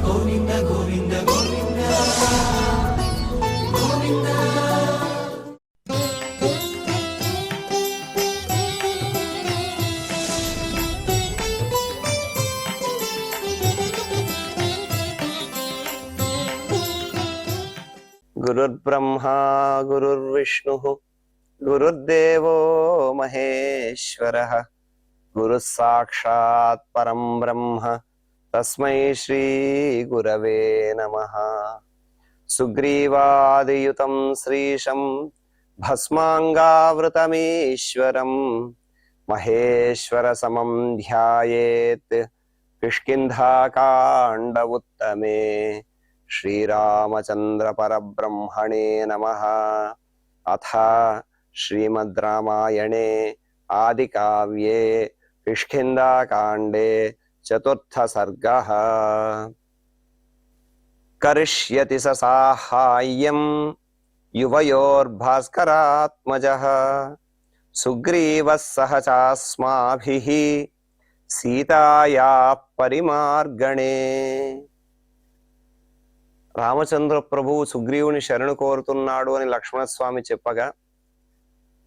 గోవింద గోవింద గోవింద గోవింద. గురుర్బ్రహ్మా గురుర్విష్ణుః గురుర్దేవో మహేశ్వరః గురుః సాక్షాత్ పరం బ్రహ్మ తస్మై శ్రీ గురవే నమః. సుగ్రీవాదియుతం శ్రీశం భస్మాంగావృతమీశ్వరం మహేశ్వర సమం ధ్యాయేత్ కిష్కింధాకాండ ఉత్తమే. శ్రీరామచంద్ర పరబ్రహ్మణే నమః. అథ శ్రీమద్ రామాయణే ఆదికావ్యే కిష్కింధాకాండే చతుర్థ సర్గః. కరిష్యతి స సాహాయ్యం యువయోర్భాస్కరాత్మజః సుగ్రీవః సహ చాస్మాభిః సీతాయాః పరిమార్గణే. రామచంద్ర ప్రభువు సుగ్రీవుని శరణు కోరుతున్నాడు అని లక్ష్మణస్వామి చెప్పగా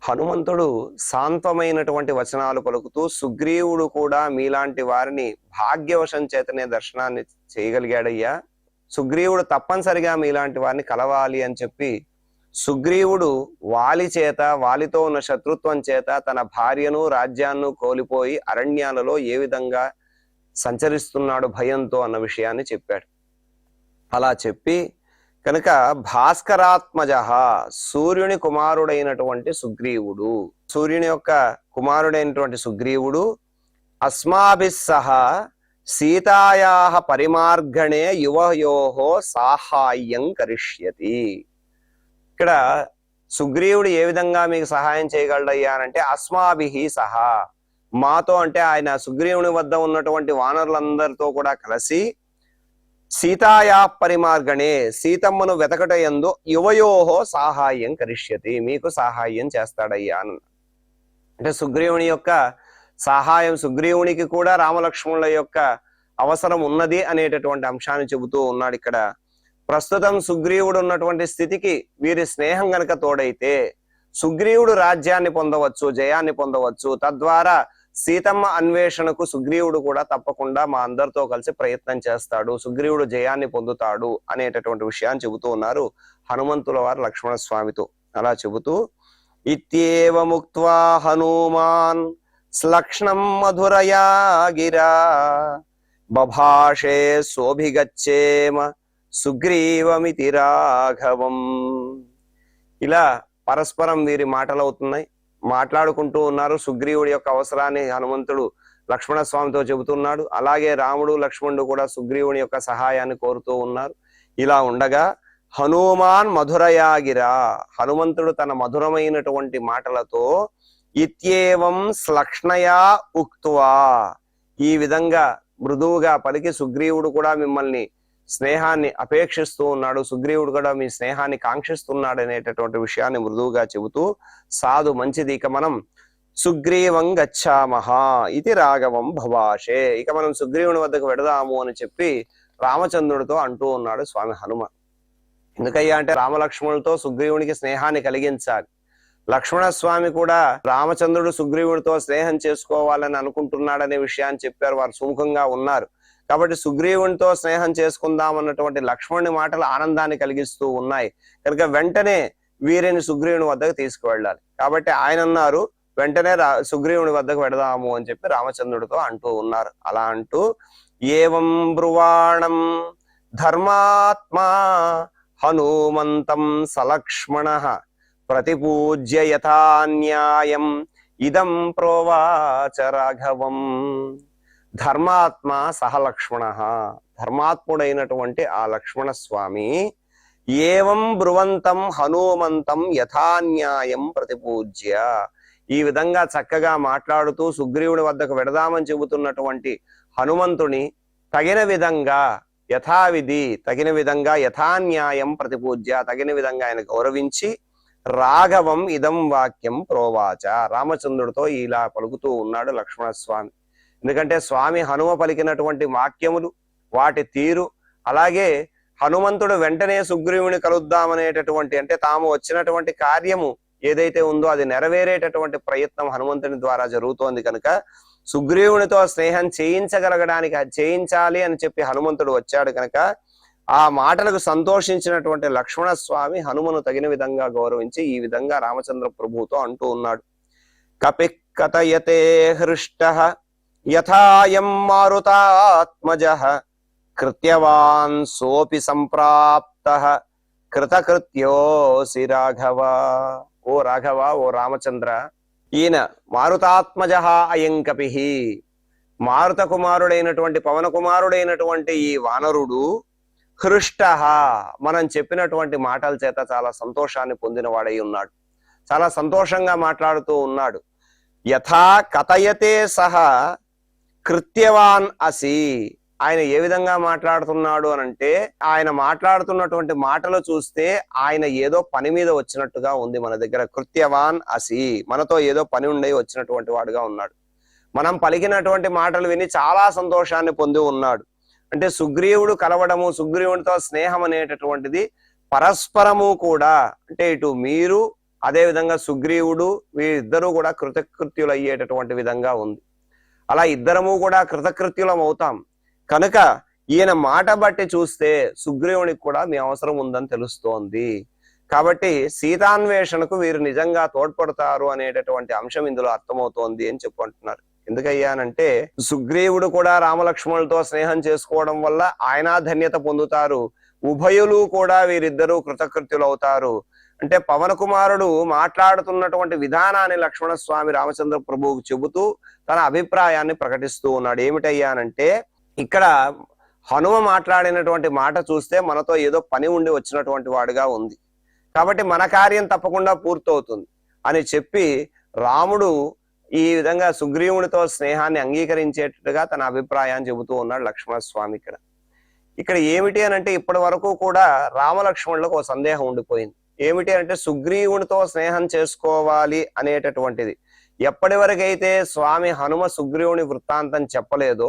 హనుమంతుడు శాంతమైనటువంటి వచనాలు పలుకుతూ సుగ్రీవుడు కూడా మీలాంటి వారిని భాగ్యవశం చేతనే దర్శనాన్ని చేయగలిగాడయ్యా, సుగ్రీవుడు తప్పనిసరిగా మీలాంటి వారిని కలవాలి అని చెప్పి సుగ్రీవుడు వాలితో ఉన్న శత్రుత్వం చేత తన భార్యను రాజ్యాన్ని కోల్పోయి అరణ్యాలలో ఏ విధంగా సంచరిస్తున్నాడు భయంతో అన్న విషయాన్ని చెప్పాడు. అలా చెప్పి కనుక భాస్కరాత్మజ సూర్యుని కుమారుడైనటువంటి సుగ్రీవుడు, సూర్యుని యొక్క కుమారుడైనటువంటి సుగ్రీవుడు అస్మాభిస్ సహా సీతాయాః పరిమార్గణే యువయోహో సాహాయ్యం కరిష్యతి. ఇక్కడ సుగ్రీవుడు ఏ విధంగా మీకు సహాయం చేయగలడయ్యా అంటే అస్మాభిహి సహా, మాతో అంటే ఆయన సుగ్రీవుని వద్ద ఉన్నటువంటి వానరులందరితో కూడా కలిసి సీతాయా పరిమార్గణే సీతమ్మను వెతకటయందు యువయోహో సాహాయ్యం కరిష్యతి, మీకు సహాయం చేస్తాడయ్యా అని. అంటే సుగ్రీవుని యొక్క సహాయం, సుగ్రీవునికి కూడా రామలక్ష్మణుల యొక్క అవసరం ఉన్నది అనేటటువంటి అంశాన్ని చెబుతూ ఉన్నాడు. ఇక్కడ ప్రస్తుతం సుగ్రీవుడు ఉన్నటువంటి స్థితికి వీరి స్నేహం గనక తోడైతే సుగ్రీవుడు రాజ్యాన్ని పొందవచ్చు, జయాన్ని పొందవచ్చు. తద్వారా సీతమ్మ అన్వేషణకు సుగ్రీవుడు కూడా తప్పకుండా మా అందరితో కలిసి ప్రయత్నం చేస్తాడు, సుగ్రీవుడు జయాన్ని పొందుతాడు అనేటటువంటి విషయాన్ని చెబుతూ ఉన్నారు హనుమంతుల వారు లక్ష్మణ స్వామితో. అలా చెబుతూ ఇత్యేవ ముక్త్వా హనుమాన్ శ్లక్ష్ణం మధురయా గిరా బభాషే శోభిగచ్చేమ సుగ్రీవమితి రాఘవం. ఇలా పరస్పరం వీరి మాటలవుతున్నాయి, మాట్లాడుకుంటూ ఉన్నారు. సుగ్రీవుడి యొక్క అవసరాన్ని హనుమంతుడు లక్ష్మణ స్వామితో చెబుతున్నాడు. అలాగే రాముడు లక్ష్మణుడు కూడా సుగ్రీవుని యొక్క సహాయాన్ని కోరుతూ ఉన్నారు. ఇలా ఉండగా హనుమాన్ మధురయాగిరా, హనుమంతుడు తన మధురమైనటువంటి మాటలతో ఇత్యేవం శ్లక్ష్ణయా ఉక్త్వా, ఈ విధంగా మృదువుగా పలికి సుగ్రీవుడు కూడా మిమ్మల్ని స్నేహాన్ని అపేక్షిస్తూ ఉన్నాడు, సుగ్రీవుడు కూడా మీ స్నేహాన్ని కాంక్షిస్తున్నాడు అనేటటువంటి విషయాన్ని మృదువుగా చెబుతూ సాధు మంచిది, ఇక మనం సుగ్రీవం గచ్చామహ ఇది రాఘవం భవాషే, ఇక మనం సుగ్రీవుని వద్దకు వెడదాము అని చెప్పి రామచంద్రుడితో అంటూ ఉన్నాడు స్వామి హనుమ. ఎందుకయ్యా అంటే రామలక్ష్మణులతో సుగ్రీవునికి స్నేహాన్ని కలిగించాలి. లక్ష్మణస్వామి కూడా రామచంద్రుడు సుగ్రీవుడితో స్నేహం చేసుకోవాలని అనుకుంటున్నాడనే విషయాన్ని చెప్పారు, వారు సుముఖంగా ఉన్నారు. కాబట్టి సుగ్రీవునితో స్నేహం చేసుకుందాం అన్నటువంటి లక్ష్మణుని మాటలు ఆనందాన్ని కలిగిస్తూ ఉన్నాయి కనుక వెంటనే వీరిని సుగ్రీవుని వద్దకు తీసుకువెళ్ళాలి. కాబట్టి ఆయన అన్నారు వెంటనే సుగ్రీవుని వద్దకు వెడదాము అని చెప్పి రామచంద్రుడితో అంటూ ఉన్నారు. అలా అంటూ ఏవం బ్రువాణం ధర్మాత్మా హనుమంతం సలక్ష్మణ ప్రతిపూజ్య యథా న్యాయం ఇదం ప్రోవాచ రాఘవం. ధర్మాత్మ సహలక్ష్మణ, ధర్మాత్ముడైనటువంటి ఆ లక్ష్మణ స్వామి ఏవం బ్రువంతం హనుమంతం యథాన్యాయం ప్రతిపూజ్య, ఈ విధంగా చక్కగా మాట్లాడుతూ సుగ్రీవుడి వద్దకు వెడదామని చెబుతున్నటువంటి హనుమంతుని తగిన విధంగా యథావిధి, తగిన విధంగా యథాన్యాయం ప్రతిపూజ్య, తగిన విధంగా ఆయన గౌరవించి రాఘవం ఇదం వాక్యం ప్రోవాచ, రామచంద్రుడితో ఇలా పలుకుతూ ఉన్నాడు లక్ష్మణస్వామి. ఎందుకంటే స్వామి హనుమ పలికినటువంటి వాక్యములు, వాటి తీరు, అలాగే హనుమంతుడు వెంటనే సుగ్రీవుని కలుద్దామనేటటువంటి, అంటే తాము వచ్చినటువంటి కార్యము ఏదైతే ఉందో అది నెరవేరేటటువంటి ప్రయత్నం హనుమంతుని ద్వారా జరుగుతోంది కనుక సుగ్రీవునితో స్నేహం చేయించగలగడానికి చేయించాలి అని చెప్పి హనుమంతుడు వచ్చాడు కనుక ఆ మాటలకు సంతోషించినటువంటి లక్ష్మణ స్వామి హనుమను తగిన విధంగా గౌరవించి ఈ విధంగా రామచంద్ర ప్రభువుతో అంటూ ఉన్నాడు. కపి కథయతే హృష్టః యథాయం మారుతాత్మజః కృత్యవాన్ సోపి సంప్రాప్తః కృతకృత్యోసి రాఘవ. ఓ రాఘవ, ఓ రామచంద్ర, ఈయన మారుతాత్మజః అయం కపిః, మారుత కుమారుడైనటువంటి పవన కుమారుడైనటువంటి ఈ వానరుడు హృష్టః, మనం చెప్పినటువంటి మాటల చేత చాలా సంతోషాన్ని పొందిన వాడై ఉన్నాడు. చాలా సంతోషంగా మాట్లాడుతూ ఉన్నాడు. యథా కథయతే సహ కృత్యవాన్ అసి, ఆయన ఏ విధంగా మాట్లాడుతున్నాడు అనంటే ఆయన మాట్లాడుతున్నటువంటి మాటలు చూస్తే ఆయన ఏదో పని మీద వచ్చినట్టుగా ఉంది మన దగ్గర. కృత్యవాన్ అసి, మనతో ఏదో పని ఉండే వచ్చినటువంటి వాడుగా ఉన్నాడు. మనం పలికినటువంటి మాటలు విని చాలా సంతోషాన్ని పొంది ఉన్నాడు. అంటే సుగ్రీవుడు కలవడము, సుగ్రీవునితో స్నేహం అనేటటువంటిది పరస్పరము కూడా, అంటే ఇటు మీరు అదే విధంగా సుగ్రీవుడు వీరిద్దరూ కూడా కృతకృత్యులు అయ్యేటటువంటి విధంగా ఉంది. అలా ఇద్దరము కూడా కృతకృత్యులం అవుతాం కనుక ఈయన మాట బట్టి చూస్తే సుగ్రీవునికి కూడా మీ అవసరం ఉందని తెలుస్తోంది. కాబట్టి సీతాన్వేషణకు వీరు నిజంగా తోడ్పడతారు అనేటటువంటి అంశం ఇందులో అర్థమవుతోంది అని చెప్పుకుంటున్నారు. ఎందుకయ్యానంటే సుగ్రీవుడు కూడా రామలక్ష్మణులతో స్నేహం చేసుకోవడం వల్ల ఆయన ధన్యత పొందుతారు, ఉభయులు కూడా వీరిద్దరూ కృతకృత్యులు అవుతారు. అంటే పవన కుమారుడు మాట్లాడుతున్నటువంటి విధానాన్ని లక్ష్మణ స్వామి రామచంద్ర ప్రభువుకు చెబుతూ తన అభిప్రాయాన్ని ప్రకటిస్తూ ఉన్నాడు. ఏమిటయ్యానంటే ఇక్కడ హనుమ మాట్లాడినటువంటి మాట చూస్తే మనతో ఏదో పని ఉండి వచ్చినటువంటి వాడుగా ఉంది, కాబట్టి మన కార్యం తప్పకుండా పూర్తవుతుంది అని చెప్పి రాముడు ఈ విధంగా సుగ్రీవునితో స్నేహాన్ని అంగీకరించేటట్టుగా తన అభిప్రాయాన్ని చెబుతూ ఉన్నాడు లక్ష్మణ స్వామి. ఇక్కడ ఏమిటి అనంటే ఇప్పటి వరకు కూడా రామలక్ష్మణులకు ఒక సందేహం ఉండిపోయింది. ఏమిటి అంటే సుగ్రీవునితో స్నేహం చేసుకోవాలి అనేటటువంటిది ఎప్పటి వరకైతే స్వామి హనుమ సుగ్రీవుని వృత్తాంతం చెప్పలేదో,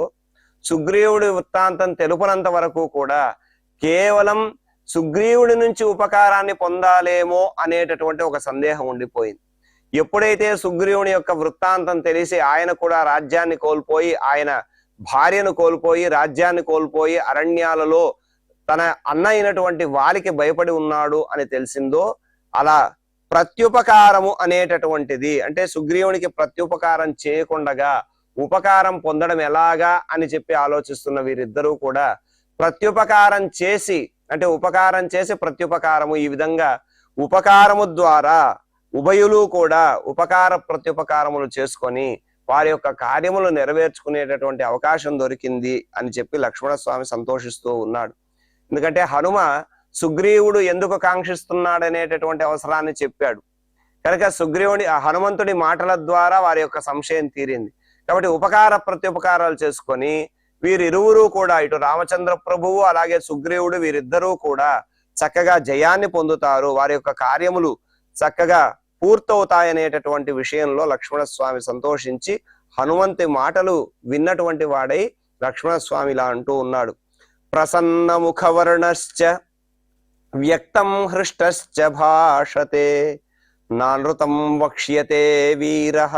సుగ్రీవుడి వృత్తాంతం తెలుపనంత వరకు కూడా కేవలం సుగ్రీవుడి నుంచి ఉపకారాన్ని పొందాలేమో అనేటటువంటి ఒక సందేహం ఉండిపోయింది. ఎప్పుడైతే సుగ్రీవుని యొక్క వృత్తాంతం తెలిసి ఆయన కూడా రాజ్యాన్ని కోల్పోయి, ఆయన భార్యను కోల్పోయి, రాజ్యాన్ని కోల్పోయి అరణ్యాలలో తన అన్న అయినటువంటి వారికి భయపడి ఉన్నాడు అని తెలిసిందో, అలా ప్రత్యుపకారము అనేటటువంటిది, అంటే సుగ్రీవునికి ప్రత్యుపకారం చేయకుండగా ఉపకారం పొందడం ఎలాగా అని చెప్పి ఆలోచిస్తున్న వీరిద్దరూ కూడా ప్రత్యుపకారం చేసి, అంటే ఉపకారం చేసి ప్రత్యుపకారము, ఈ విధంగా ఉపకారము ద్వారా ఉభయులు కూడా ఉపకార ప్రత్యుపకారములు చేసుకొని వారి యొక్క కార్యములు నెరవేర్చుకునేటటువంటి అవకాశం దొరికింది అని చెప్పి లక్ష్మణ స్వామి సంతోషిస్తూ ఉన్నాడు. ఎందుకంటే హనుమ సుగ్రీవుడు ఎందుకు కాంక్షిస్తున్నాడు అనేటటువంటి అవసరాన్ని చెప్పాడు కనుక సుగ్రీవుడి హనుమంతుడి మాటల ద్వారా వారి యొక్క సంశయం తీరింది. కాబట్టి ఉపకార ప్రత్యుపకారాలు చేసుకొని వీరిరువురు కూడా, ఇటు రామచంద్ర ప్రభువు అలాగే సుగ్రీవుడు, వీరిద్దరూ కూడా చక్కగా జయాన్ని పొందుతారు, వారి యొక్క కార్యములు చక్కగా పూర్తవుతాయనేటటువంటి విషయంలో లక్ష్మణ స్వామి సంతోషించి హనుమంతి మాటలు విన్నటువంటి వాడై లక్ష్మణ స్వామి ఇలా అంటూ ఉన్నాడు. ప్రసన్న ముఖవర్ణశ్చ వ్యక్తం హృష్టశ్చ భాషతే నానృతం వక్ష్యతే వీరః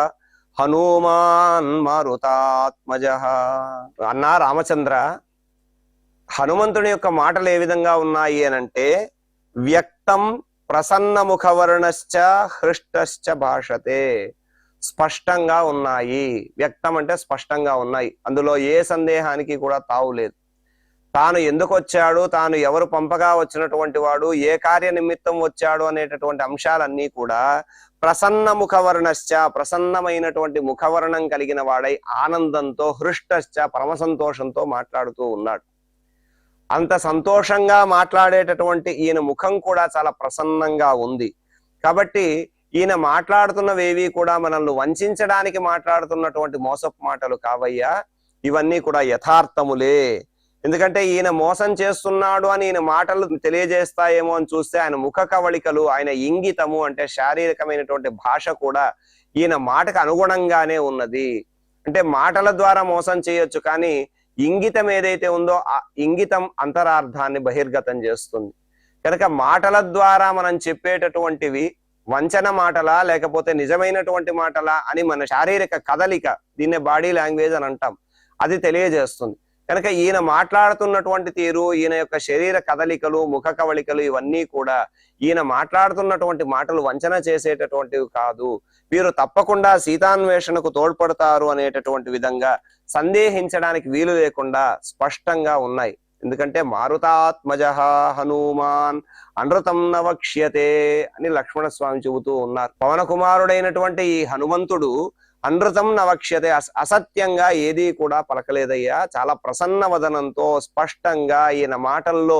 హనుమాన్ మారుతాత్మజః. అన్నా రామచంద్ర, హనుమంతుని యొక్క మాటలు ఏ విధంగా ఉన్నాయి అనంటే వ్యక్తం ప్రసన్న ముఖవర్ణశ్చ హృష్టశ్చ భాషతే, స్పష్టంగా ఉన్నాయి. వ్యక్తం అంటే స్పష్టంగా ఉన్నాయి, అందులో ఏ సందేహానికి కూడా తావు లేదు. తాను ఎందుకు వచ్చాడు, తాను ఎవరు పంపగా వచ్చినటువంటి వాడు, ఏ కార్య నిమిత్తం వచ్చాడు అనేటటువంటి అంశాలన్నీ కూడా ప్రసన్న ముఖవర్ణశ్చ, ప్రసన్నమైనటువంటి ముఖవర్ణం కలిగిన వాడై ఆనందంతో, హృష్టశ్చ పరమ సంతోషంతో మాట్లాడుతూ ఉన్నాడు. అంత సంతోషంగా మాట్లాడేటటువంటి ఈయన ముఖం కూడా చాలా ప్రసన్నంగా ఉంది. కాబట్టి ఈయన మాట్లాడుతున్నవేవి కూడా మనల్ని వంచడానికి మాట్లాడుతున్నటువంటి మోసపు మాటలు కావయ్యా, ఇవన్నీ కూడా యథార్థములే. ఎందుకంటే ఈయన మోసం చేస్తున్నాడు అని ఈయన మాటలు తెలియజేస్తాయేమో అని చూస్తే ఆయన ముఖ కవళికలు, ఆయన ఇంగితము, అంటే శారీరకమైనటువంటి భాష కూడా ఈయన మాటకు అనుగుణంగానే ఉన్నది. అంటే మాటల ద్వారా మోసం చేయొచ్చు, కానీ ఇంగితం ఏదైతే ఉందో ఆ ఇంగితం అంతరార్థాన్ని బహిర్గతం చేస్తుంది. కనుక మాటల ద్వారా మనం చెప్పేటటువంటివి వంచన మాటలా లేకపోతే నిజమైనటువంటి మాటలా అని మన శారీరక కదలిక, దీన్నే బాడీ లాంగ్వేజ్ అని అంటాం, అది తెలియజేస్తుంది. కనుక ఈయన మాట్లాడుతున్నటువంటి తీరు, ఈయన యొక్క శరీర కదలికలు, ముఖ కవళికలు ఇవన్నీ కూడా ఈయన మాట్లాడుతున్నటువంటి మాటలు వంచన చేసేటటువంటివి కాదు, వీరు తప్పకుండా సీతాన్వేషణకు తోడ్పడతారు అనేటటువంటి విధంగా సందేహించడానికి వీలు లేకుండా స్పష్టంగా ఉన్నాయి. ఎందుకంటే మారుతాత్మజ హనుమాన్ అనృతం నవక్ష్యతే అని లక్ష్మణ స్వామి చెబుతూ ఉన్నారు. పవన కుమారుడైనటువంటి ఈ హనుమంతుడు అనృతం నవక్ష్యతే, అసత్యంగా ఏదీ కూడా పలకలేదయ్యా. చాలా ప్రసన్న వదనంతో స్పష్టంగా ఈయన మాటల్లో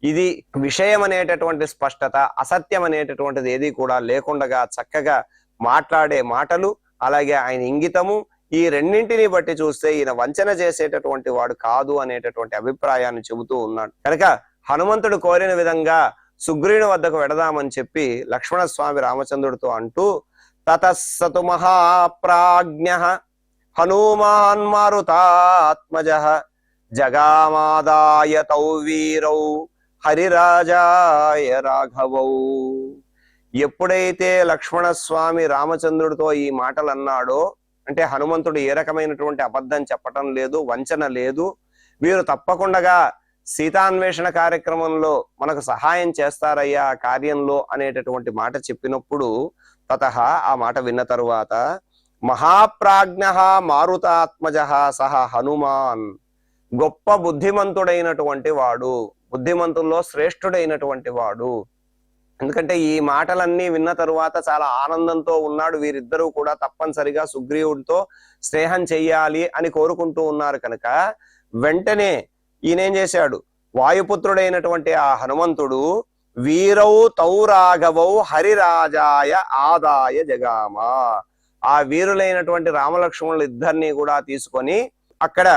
ఇది విషయం అనేటటువంటి స్పష్టత, అసత్యం అనేటటువంటిది ఏది కూడా లేకుండా చక్కగా మాట్లాడే మాటలు, అలాగే ఆయన ఇంగితము, ఈ రెండింటిని బట్టి చూస్తే ఈయన వంచన చేసేటటువంటి వాడు కాదు అనేటటువంటి అభిప్రాయాన్ని చెబుతూ ఉన్నాడు. కనుక హనుమంతుడు కోరిన విధంగా సుగ్రీవుని వద్దకు వెడదామని చెప్పి లక్ష్మణ స్వామి రామచంద్రుడితో అంటూ, తతస్సతు మహాప్రాజ్ఞః హనుమాన్ మారుతాత్మజః జగామాదాయ తౌ వీరౌ హరిరాజాయ రాఘవౌ. ఎప్పుడైతే లక్ష్మణ స్వామి రామచంద్రుడితో ఈ మాటలు అన్నాడో, అంటే హనుమంతుడు ఏ రకమైనటువంటి అబద్ధం చెప్పటం లేదు, వంచన లేదు, వీరు తప్పకుండా సీతాన్వేషణ కార్యక్రమంలో మనకు సహాయం చేస్తారయ్యా ఆ కార్యంలో అనేటటువంటి మాట చెప్పినప్పుడు, తతః ఆ మాట విన్న తరువాత మహాప్రాజ్ఞః మారుతాత్మజః సహ హనుమాన్, గొప్ప బుద్ధిమంతుడైనటువంటి వాడు, బుద్ధిమంతుల్లో శ్రేష్ఠుడైనటువంటి వాడు. ఎందుకంటే ఈ మాటలన్నీ విన్న తరువాత చాలా ఆనందంతో ఉన్నాడు. వీరిద్దరూ కూడా తప్పనిసరిగా సుగ్రీవుడితో స్నేహం చెయ్యాలి అని కోరుకుంటూ ఉన్నారు. కనుక వెంటనే ఈయనేం చేశాడు, వాయుపుత్రుడైనటువంటి ఆ హనుమంతుడు వీరౌ తౌ రాఘవౌ హరిరాజాయ ఆదాయ జగామ, ఆ వీరులైనటువంటి రామలక్ష్మణులు ఇద్దరిని కూడా తీసుకొని అక్కడ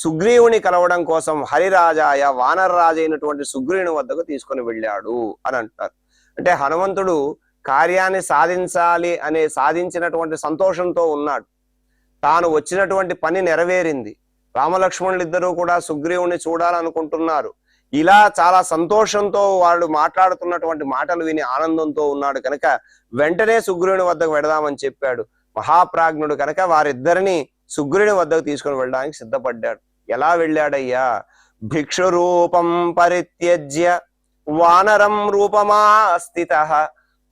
సుగ్రీవుని కలవడం కోసం హరిరాజాయ వానరరాజు అయినటువంటి సుగ్రీవుని వద్దకు తీసుకొని వెళ్ళాడు అని అంటారు. అంటే హనుమంతుడు కార్యాన్ని సాధించాలి అనే సాధించినటువంటి సంతోషంతో ఉన్నాడు. తాను వచ్చినటువంటి పని నెరవేరింది, రామలక్ష్మణులు ఇద్దరూ కూడా సుగ్రీవుని చూడాలనుకుంటున్నారు. ఇలా చాలా సంతోషంతో వాళ్ళు మాట్లాడుతున్నటువంటి మాటలు విని ఆనందంతో ఉన్నాడు. కనుక వెంటనే సుగ్రీవుని వద్దకు వెడదామని చెప్పాడు. మహాప్రాజ్ఞుడు కనుక వారిద్దరిని సుగ్రీవుని వద్దకు తీసుకుని వెళ్ళడానికి సిద్ధపడ్డాడు. ఎలా వెళ్ళాడయ్యా, భిక్షు రూపం పరిత్యజ్య వానరం రూపమాస్థితః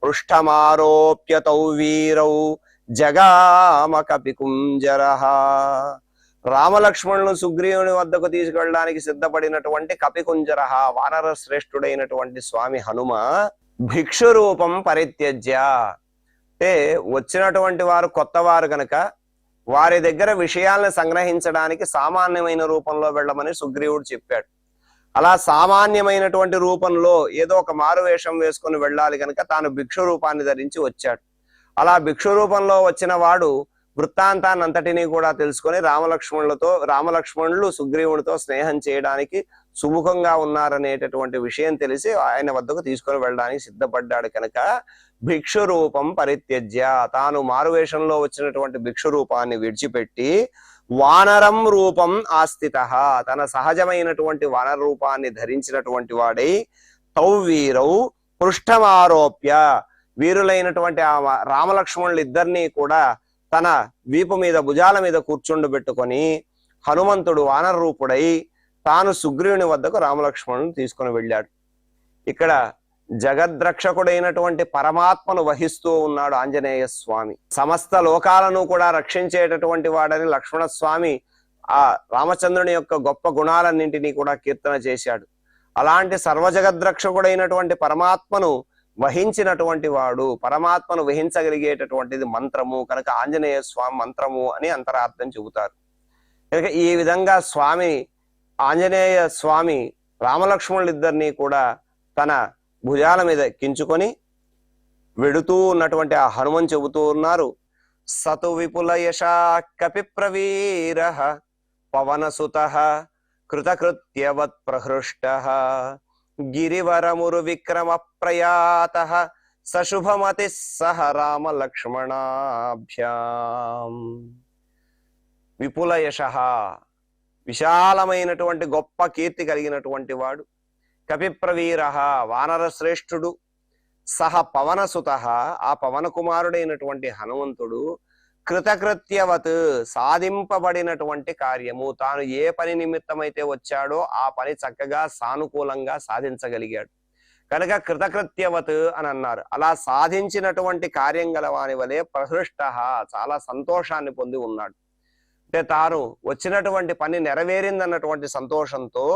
పృష్ఠమారోప్య తౌ వీరౌ జగామ కపికుంజరః. రామలక్ష్మణులను సుగ్రీవుని వద్దకు తీసుకెళ్ళడానికి సిద్ధపడినటువంటి కపికుంజరః, వానర శ్రేష్ఠుడైనటువంటి స్వామి హనుమ భిక్షు రూపం పరిత్యజ్య, అంటే వచ్చినటువంటి వారు కొత్తవారు కనుక వారి దగ్గర విషయాలను సంగ్రహించడానికి సామాన్యమైన రూపంలో వెళ్ళమని సుగ్రీవుడు చెప్పాడు. అలా సామాన్యమైనటువంటి రూపంలో ఏదో ఒక మారువేషం వేసుకొని వెళ్ళాలి కనుక తాను భిక్షు రూపాన్ని ధరించి వచ్చాడు. అలా భిక్షు రూపంలో వచ్చిన వాడు వృత్తాంతాన్ని అంతటినీ కూడా తెలుసుకొని రామలక్ష్మణులు సుగ్రీవునితో స్నేహం చేయడానికి సుముఖంగా ఉన్నారనేటటువంటి విషయం తెలిసి ఆయన వద్దకు తీసుకొని వెళ్ళడానికి సిద్ధపడ్డాడు. కనుక భిక్షు రూపం పరిత్యజ్య, తాను మారువేషంలో వచ్చినటువంటి భిక్షు రూపాన్ని విడిచిపెట్టి వానరం రూపం ఆస్థితః, తన సహజమైనటువంటి వానర రూపాన్ని ధరించినటువంటి వాడై తౌ వీరౌ పృష్ఠమారోప్య, వీరులైనటువంటి ఆ రామలక్ష్మణులు ఇద్దరినీ కూడా తన వీపు మీద భుజాల మీద కూర్చుండబెట్టుకొని హనుమంతుడు వానర రూపుడై తాను సుగ్రీవుని వద్దకు రామలక్ష్మణుని తీసుకుని వెళ్ళాడు. ఇక్కడ జగద్రక్షకుడైనటువంటి పరమాత్మను వహిస్తూ ఉన్నాడు ఆంజనేయ స్వామి. సమస్త లోకాలను కూడా రక్షించేటటువంటి వాడని లక్ష్మణ స్వామి ఆ రామచంద్రుని యొక్క గొప్ప గుణాలన్నింటినీ కూడా కీర్తన చేశాడు. అలాంటి సర్వజగద్రక్షకుడైనటువంటి పరమాత్మను వహించినటువంటి వాడు, పరమాత్మను వహించగలిగేటటువంటిది మంత్రము కనుక ఆంజనేయ స్వామి మంత్రము అని అంతరార్థం చెబుతారు. కనుక ఈ విధంగా ఆంజనేయ స్వామి రామలక్ష్మణులిద్దరినీ కూడా తన భుజాల మీద ఎక్కించుకొని వెడుతూ ఉన్నటువంటి ఆ హనుమన్ చెబుతూ ఉన్నారు, సతు విపుల యశా కపి ప్రవీరః పవనసుతః కృతకృత్యవత్ ప్రహృష్టః గిరివరమురు విక్రమ ప్రయాతః సశుభమతి సహ రామ లక్ష్మణాభ్యాం. విపుల యశః, విశాలమైనటువంటి గొప్ప కీర్తి కలిగినటువంటి వాడు. కపిప్రవీర వానర శ్రేష్ఠుడు. సహ పవనసుత ఆ పవన కుమారుడైనటువంటి హనుమంతుడు కృతకృత్యవత్ సాధింపబడినటువంటి కార్యము, తాను ఏ పని నిమిత్తమైతే వచ్చాడో ఆ పని చక్కగా సానుకూలంగా సాధించగలిగాడు కనుక కృతకృత్యవత్ అని అన్నారు. అలా సాధించినటువంటి కార్యం గలవాని వలె ప్రహృష్ట చాలా సంతోషాన్ని పొంది ఉన్నాడు. అంటే తాను వచ్చినటువంటి పని నెరవేరిందన్నటువంటి సంతోషంతో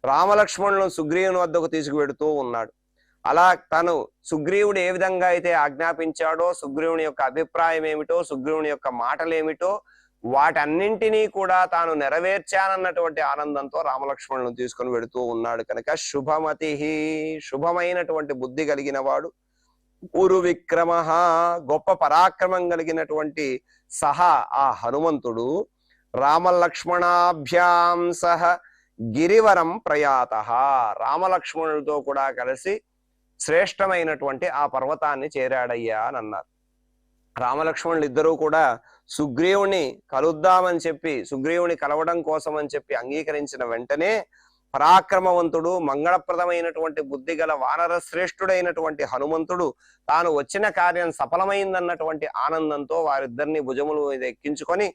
రామలక్ష్మణులను సుగ్రీవుని వద్దకు తీసుకువెడుతూ ఉన్నాడు. అలా తను సుగ్రీవుడు ఏ విధంగా అయితే ఆజ్ఞాపించాడో, సుగ్రీవుని యొక్క అభిప్రాయం ఏమిటో, సుగ్రీవుని యొక్క మాటలేమిటో వాటన్నింటినీ కూడా తాను నెరవేర్చానన్నటువంటి ఆనందంతో రామలక్ష్మణులను తీసుకొని వెడుతూ ఉన్నాడు కనుక శుభమతి, శుభమైనటువంటి బుద్ధి కలిగిన వాడు. ఉరు విక్రమ గొప్ప పరాక్రమం కలిగినటువంటి సహా ఆ హనుమంతుడు రామలక్ష్మణాభ్యాం సహ గిరివరం ప్రయాత రామలక్ష్మణులతో కూడా కలిసి శ్రేష్టమైనటువంటి ఆ పర్వతాన్ని చేరాడయ్యా అని అన్నారు. రామలక్ష్మణులు ఇద్దరూ కూడా సుగ్రీవుని కలుద్దామని చెప్పి, సుగ్రీవుని కలవడం కోసం అని చెప్పి అంగీకరించిన వెంటనే పరాక్రమవంతుడు మంగళప్రదమైనటువంటి బుద్ధి గల వానర శ్రేష్ఠుడైనటువంటి హనుమంతుడు తాను వచ్చిన కార్యం సఫలమైందన్నటువంటి ఆనందంతో వారిద్దరిని భుజముల మీద ఎక్కించుకొని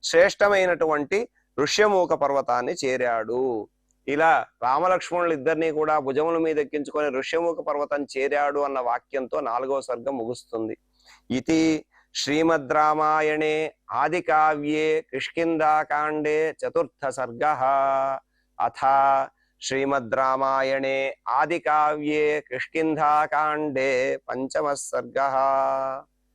శ్రేష్టమైనటువంటి ఋష్యమూక పర్వతాన్ని చేరాడు. ఇలా రామలక్ష్మణులు ఇద్దరిని కూడా భుజముల మీద ఎక్కించుకొని ఋష్యమూక పర్వతం చేరాడు అన్న వాక్యంతో 4వ సర్గం ముగుస్తుంది. ఇది శ్రీమద్ రామాయణే ఆది కావ్యే కిష్కింధాకాండే 4థ సర్గః. అథ శ్రీమద్ రామాయణే ఆది కావ్యే కిష్కింధాకాండే 5వ సర్గః.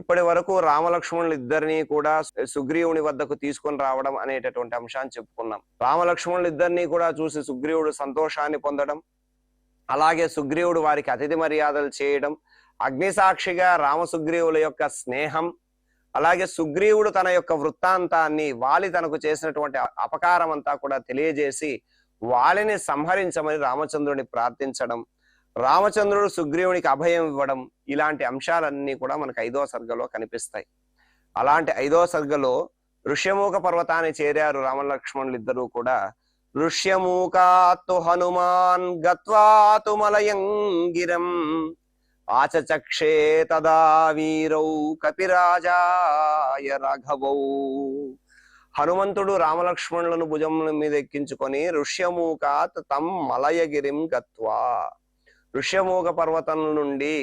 ఇప్పటి వరకు రామలక్ష్మణులు ఇద్దరిని కూడా సుగ్రీవుని వద్దకు తీసుకొని రావడం అనేటటువంటి అంశాన్ని చెప్పుకున్నాం. రామలక్ష్మణులు ఇద్దరిని కూడా చూసి సుగ్రీవుడు సంతోషాన్ని పొందడం, అలాగే సుగ్రీవుడు వారికి అతిథి మర్యాదలు చేయడం, అగ్నిసాక్షిగా రామసుగ్రీవుల యొక్క స్నేహం, అలాగే సుగ్రీవుడు తన యొక్క వృత్తాంతాన్ని వాలి తనకు చేసినటువంటి అపకారం అంతా కూడా తెలియజేసి వాలిని సంహరించమని రామచంద్రుని ప్రార్థించడం, రామచంద్రుడు సుగ్రీవునికి అభయం ఇవ్వడం, ఇలాంటి అంశాలన్నీ కూడా మనకు 5వ సర్గలో కనిపిస్తాయి. అలాంటి 5వ సర్గలో ఋష్యమూక పర్వతాన్ని చేరారు రామలక్ష్మణులు ఇద్దరూ కూడా. ఋష్యమూకాత్తు హనుమాన్ గత్వాతు మలయంగిరం ఆచచక్షే తదా వీరౌ కపిరాజాయ రాఘవౌ. హనుమంతుడు రామలక్ష్మణులను భుజముల మీద ఎక్కించుకొని ఋష్యమూకాత్ తం మలయగిరిం గత్వా, ఋష్యమూక పర్వతం నుండి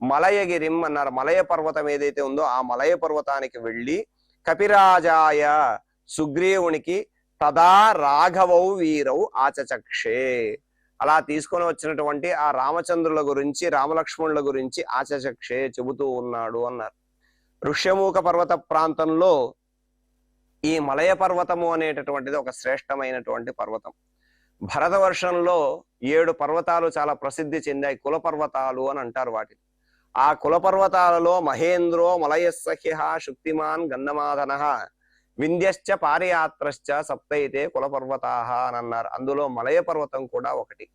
మలయగిరిం అన్నారు. మలయ పర్వతం ఏదైతే ఉందో ఆ మలయ పర్వతానికి వెళ్ళి కపిరాజాయ సుగ్రీవునికి తదా రాఘవౌ వీరౌ ఆచచక్షే, అలా తీసుకొని వచ్చినటువంటి ఆ రామచంద్రుల గురించి రామలక్ష్మణుల గురించి ఆచచక్షే చెబుతూ ఉన్నాడు అన్నారు. ఋష్యమూక పర్వత ప్రాంతంలో ఈ మలయ పర్వతము అనేటటువంటిది ఒక శ్రేష్టమైనటువంటి పర్వతం. భరతవర్షంలో 7 పర్వతాలు చాలా ప్రసిద్ధి చెందాయి, కుల పర్వతాలు అని అంటారు వాటిని. ఆ కుల పర్వతాలలో మహేంద్రో మలయస్సహ్య శుక్తిమాన్ గంధమాధన వింధ్యశ్చ పారియాత్రశ్చ సప్తైతే కుల పర్వతాః అని అన్నారు. అందులో మలయ పర్వతం కూడా ఒకటి.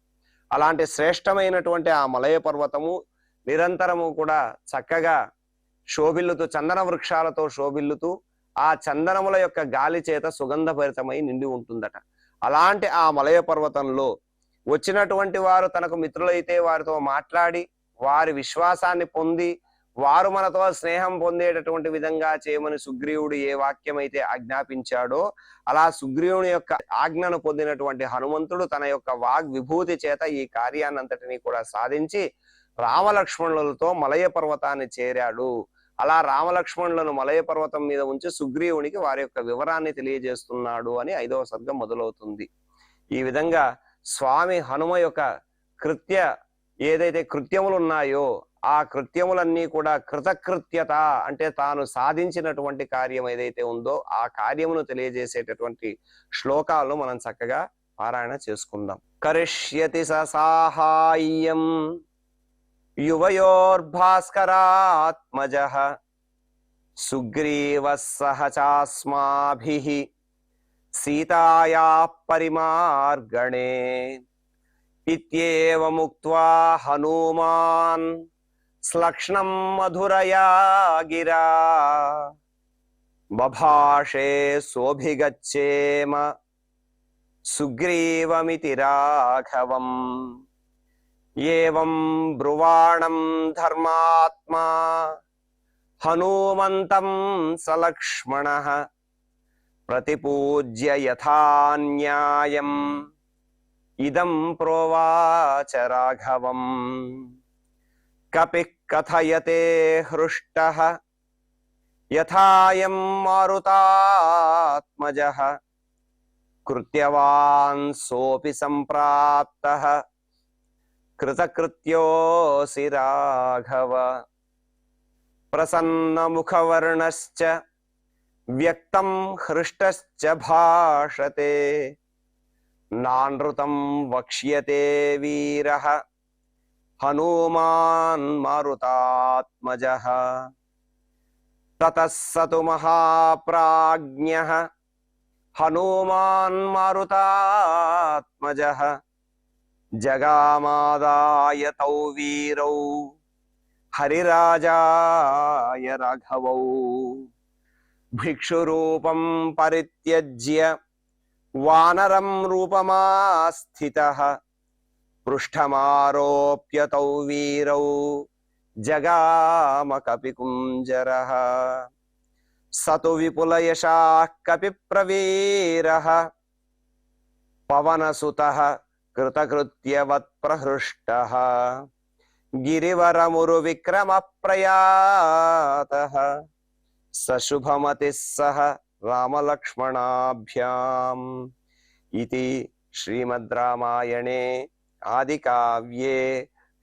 అలాంటి శ్రేష్టమైనటువంటి ఆ మలయ పర్వతము నిరంతరము కూడా చక్కగా శోభిల్లుతూ, చందన వృక్షాలతో శోభిల్లుతూ ఆ చందనముల యొక్క గాలి చేత సుగంధభరితమై నిండి ఉంటుందట. అలాంటి ఆ మలయ పర్వతంలో వచ్చినటువంటి వారు తనకు మిత్రులైతే వారితో మాట్లాడి వారి విశ్వాసాన్ని పొంది వారు మనతో స్నేహం పొందేటటువంటి విధంగా చేయమని సుగ్రీవుడు ఏ వాక్యమైతే ఆజ్ఞాపించాడో అలా సుగ్రీవుని యొక్క ఆజ్ఞను పొందినటువంటి హనుమంతుడు తన యొక్క వాగ్ విభూతి చేత ఈ కార్యాన్నంతటినీ కూడా సాధించి రామలక్ష్మణులతో మలయ పర్వతాన్ని చేరాడు. అలా రామలక్ష్మణులను మలయ పర్వతం మీద ఉంచి సుగ్రీవునికి వారి యొక్క వివరాన్ని తెలియజేస్తున్నాడు అని 5వ సర్గం మొదలవుతుంది. ఈ విధంగా స్వామి హనుమ యొక్క ఏదైతే కృత్యములు ఉన్నాయో ఆ కృత్యములన్నీ కూడా కృతకృత్యత అంటే తాను సాధించినటువంటి కార్యం ఏదైతే ఉందో ఆ కార్యమును తెలియజేసేటటువంటి శ్లోకాలను మనం చక్కగా పారాయణ చేసుకుందాం. కరిష్యతి ససాహాయ్యం యువయోర్భాస్కరాత్మజః సుగ్రీవః సహచాస్మాభిః సీతాయాః పరిమార్గణే ఇత్యేవముక్త్వా హనుమాన్ శ్లక్ష్ణం మధురయా గిరా బభాషే సోభిగచ్చేమ సుగ్రీవమితి రాఘవం. ఏవం బ్రువాణం ధర్మాత్మా హనుమంతం సలక్ష్మణః ప్రతిపూజ్య యథాన్యాయం ఇదం ప్రోవాచ రాఘవం. కపిః కథయతే హృష్టః యథాయం మారుతాత్మజః కృత్యవాన్ సోపి సంప్రాప్తః కృతకృత్యోసి రాఘవ. ప్రసన్నముఖవర్ణశ్చ వ్యక్తం హృష్టశ్చ భాషతే నానృతం వక్ష్యతే వీరః హనుమాన్ మారుతాత్మజః. తతః సతు మహాప్రాజ్ఞః హనుమాన్ మారుతాత్మజః జగామాదాయ తౌ వీరౌ హరిరాజాయ రాఘవౌ. భిక్షురూపం పరిత్యజ్య వానరం రూపమాస్థితః పృష్ఠమారోప్య తౌ వీరౌ జగామ కపికుంజరః. సతు విపులయశాః కపిప్రవీరః పవనసుతః కృతకృత్యవత్ ప్రహృష్టః గిరివరమురు విక్రమ ప్రయాతః సశుభమతిః సహ రామలక్ష్మణాభ్యాం. ఇతి శ్రీమద్ రామాయణే ఆదికావ్యే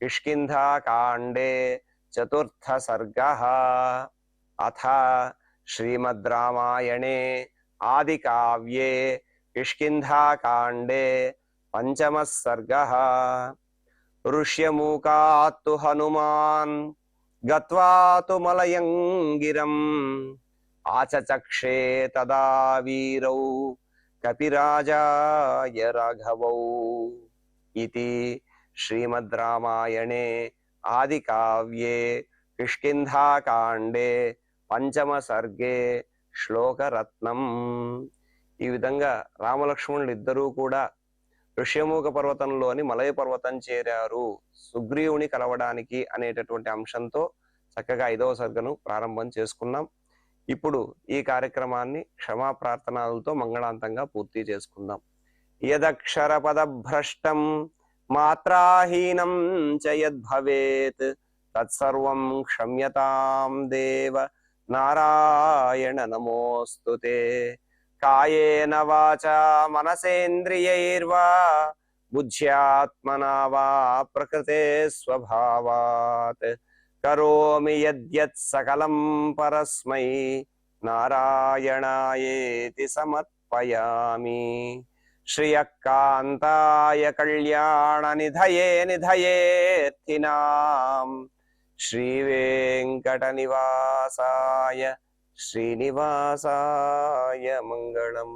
కిష్కింధాకాండే చతుర్థ సర్గః. అథ శ్రీమద్ రామాయణే ఆదికావ్యే కిష్కింధాకాండే పంచమః సర్గః. ఋష్యమూకాత్తు హనుమాన్ గత్వా తు మలయం గిరం ఆచచక్షే తదా వీరౌ కపిరాజాయ రాఘవౌ. ఇతి శ్రీమద్ రామాయణే ఆదికావ్యే కిష్కింధాకాండే పంచమ సర్గే శ్లోకరత్నం. ఈ విధంగా రామలక్ష్మణులు ఇద్దరూ కూడా ఋష్యమూక పర్వతంలోని మలయ పర్వతం చేరారు సుగ్రీవుని కలవడానికి అనేటటువంటి అంశంతో చక్కగా 5వ సర్గను ప్రారంభం చేసుకున్నాం. ఇప్పుడు ఈ కార్యక్రమాన్ని క్షమా ప్రార్థనలతో మంగళాంతంగా పూర్తి చేసుకుందాం. యదక్షర పదభ్రష్టం మాత్రాహీనం చ యద్భవేత్ తత్సర్వం క్షమ్యతాం దేవ నారాయణ నమోస్తుతే. కాయేన వాచా మనసేంద్రియైర్వా బుద్ధ్యాత్మనా వా ప్రకృతే స్వభావాత్ కరోమి యద్యత్ సకలం పరస్మై నారాయణాయేతి సమర్పయామి. శ్రియకాంతాయ కళ్యాణ నిధయే నిధయేర్థినాం శ్రీవేంకట నివాసాయ శ్రీనివాసాయ మంగళం.